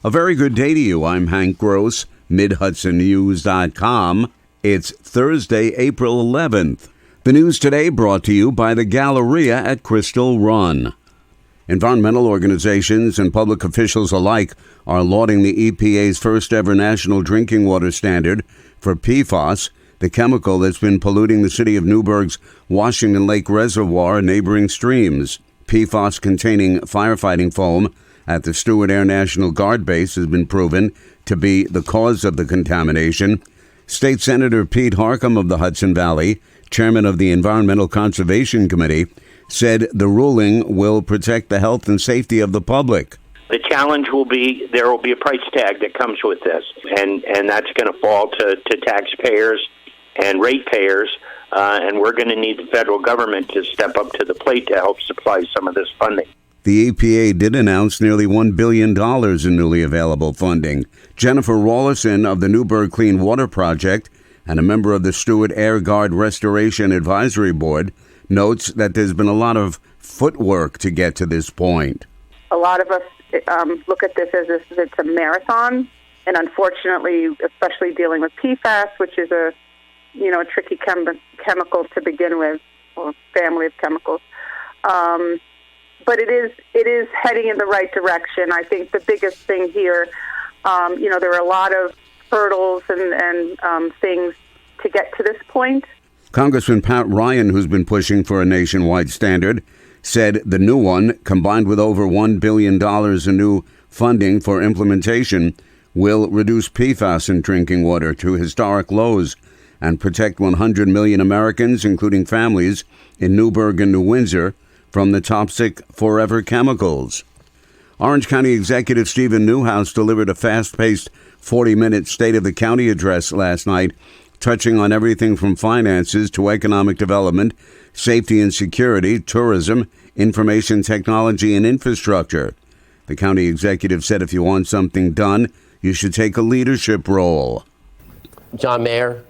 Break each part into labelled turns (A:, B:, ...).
A: A very good day to you. I'm Hank Gross, MidHudsonNews.com. It's Thursday, April 11th. The news today brought to you by the Galleria at Crystal Run. Environmental organizations and public officials alike are lauding the EPA's first ever national drinking water standard for PFAS, the chemical that's been polluting the city of Newburgh's Washington Lake Reservoir and neighboring streams. PFAS containing firefighting foam at the Stewart Air National Guard Base has been proven to be the cause of the contamination. State Senator Pete Harcum of the Hudson Valley, chairman of the Environmental Conservation Committee, said the ruling will protect the health and safety of the public.
B: The challenge will be there will be a price tag that comes with this, and that's going to fall to taxpayers and ratepayers, and we're going to need the federal government to step up to the plate to help supply some of this funding.
A: The EPA did announce nearly $1 billion in newly available funding. Jennifer Rawlinson of the Newburgh Clean Water Project and a member of the Stewart Air Guard Restoration Advisory Board notes that there's been a lot of footwork to get to this point.
C: A lot of us look at this as if it's a marathon, and unfortunately, especially dealing with PFAS, which is a tricky chemical to begin with, or family of chemicals. But it is heading in the right direction. I think the biggest thing here, there are a lot of hurdles and things to get to this point.
A: Congressman Pat Ryan, who's been pushing for a nationwide standard, said the new one, combined with over $1 billion in new funding for implementation, will reduce PFAS in drinking water to historic lows and protect 100 million Americans, including families in Newburgh and New Windsor, from the toxic forever chemicals. Orange County Executive Stephen Newhouse delivered a fast-paced 40-minute State of the County address last night, touching on everything from finances to economic development, safety and security, tourism, information technology, and infrastructure. The county executive said if you want something done, you should take a leadership role.
D: John Mayer,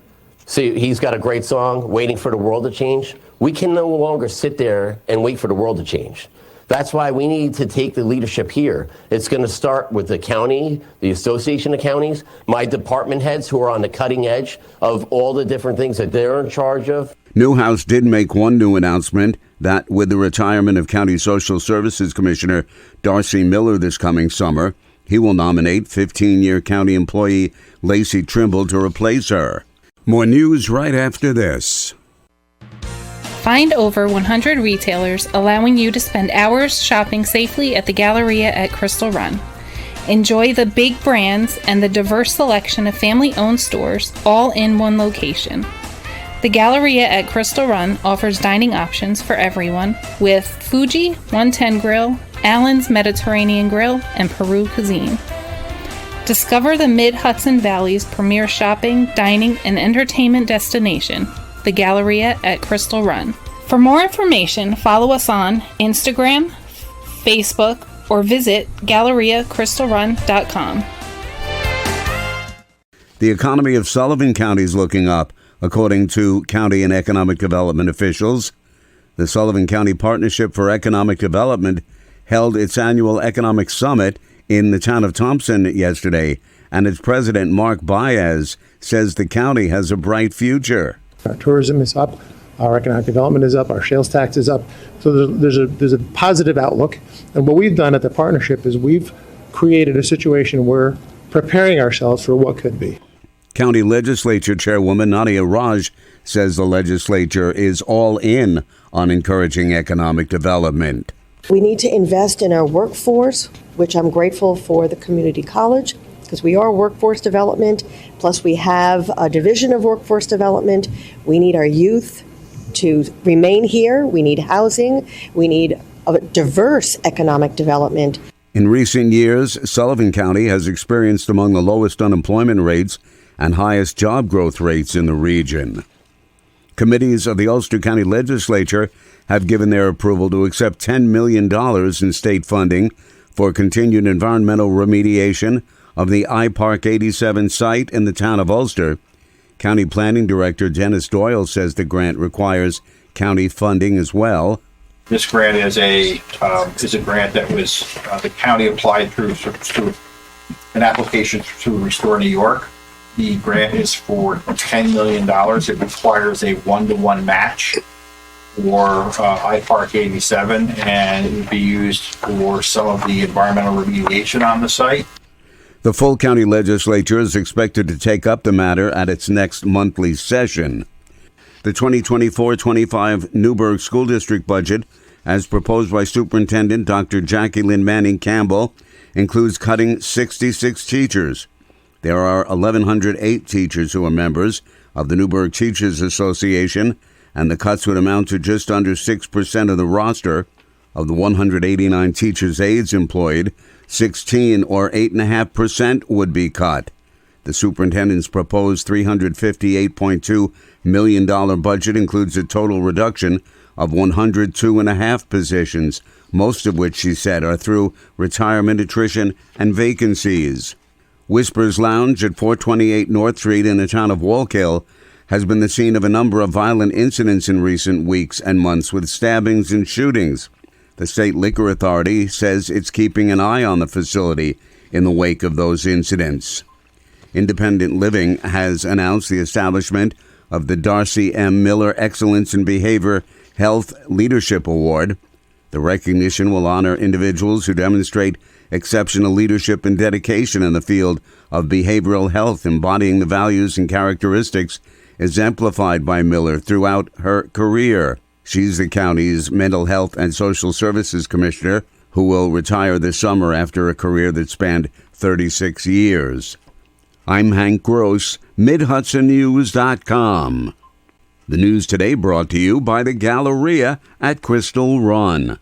D: see, he's got a great song, Waiting for the World to Change. We can no longer sit there and wait for the world to change. That's why we need to take the leadership here. It's going to start with the county, the Association of Counties, my department heads who are on the cutting edge of all the different things that they're in charge of.
A: Newhouse did make one new announcement that with the retirement of County Social Services Commissioner Darcy Miller this coming summer, he will nominate 15-year county employee Lacey Trimble to replace her. More news right after this.
E: Find over 100 retailers allowing you to spend hours shopping safely at the Galleria at Crystal Run. Enjoy the big brands and the diverse selection of family-owned stores all in one location. The Galleria at Crystal Run offers dining options for everyone with Fuji 110 Grill, Allen's Mediterranean Grill, and Peru Cuisine. Discover the Mid-Hudson Valley's premier shopping, dining, and entertainment destination, the Galleria at Crystal Run. For more information, follow us on Instagram, Facebook, or visit GalleriaCrystalRun.com.
A: The economy of Sullivan County is looking up, according to county and economic development officials. The Sullivan County Partnership for Economic Development held its annual economic summit in the town of Thompson yesterday, and its president, Mark Baez, says the county has a bright future.
F: Our tourism is up, our economic development is up, our sales tax is up. So there's a positive outlook. And what we've done at the partnership is we've created a situation where preparing ourselves for what could be.
A: County Legislature Chairwoman Nadia Raj says the legislature is all in on encouraging economic development.
G: We need to invest in our workforce, which I'm grateful for the community college, because we are workforce development, plus we have a division of workforce development. We need our youth to remain here. We need housing. We need a diverse economic development.
A: In recent years, Sullivan County has experienced among the lowest unemployment rates and highest job growth rates in the region. Committees of the Ulster County Legislature have given their approval to accept $10 million in state funding for continued environmental remediation of the iPark 87 site in the town of Ulster. County Planning Director Dennis Doyle says the grant requires county funding as well.
H: This grant is a grant that was the county applied through an application to Restore New York. The grant is for $10 million. It requires a 1-to-1 match for iPark 87, and it would be used for some of the environmental remediation on the site.
A: The full county legislature is expected to take up the matter at its next monthly session. The 2024-25 Newburgh School District budget, as proposed by Superintendent Dr. Jackie Lynn Manning Campbell, includes cutting 66 teachers. There are 1,108 teachers who are members of the Newburgh Teachers Association, and the cuts would amount to just under 6% of the roster. Of the 189 teachers' aides employed, 16 or 8.5% would be cut. The superintendent's proposed $358.2 million budget includes a total reduction of 102.5 positions, most of which, she said, are through retirement, attrition, and vacancies. Whispers Lounge at 428 North Street in the town of Wallkill has been the scene of a number of violent incidents in recent weeks and months, with stabbings and shootings. The State Liquor Authority says it's keeping an eye on the facility in the wake of those incidents. Independent Living has announced the establishment of the Darcy M. Miller Excellence in Behavior Health Leadership Award. The recognition will honor individuals who demonstrate exceptional leadership and dedication in the field of behavioral health, embodying the values and characteristics exemplified by Miller throughout her career. She's the county's Mental Health and Social Services Commissioner, who will retire this summer after a career that spanned 36 years. I'm Hank Gross, MidHudsonNews.com. The news today brought to you by the Galleria at Crystal Run.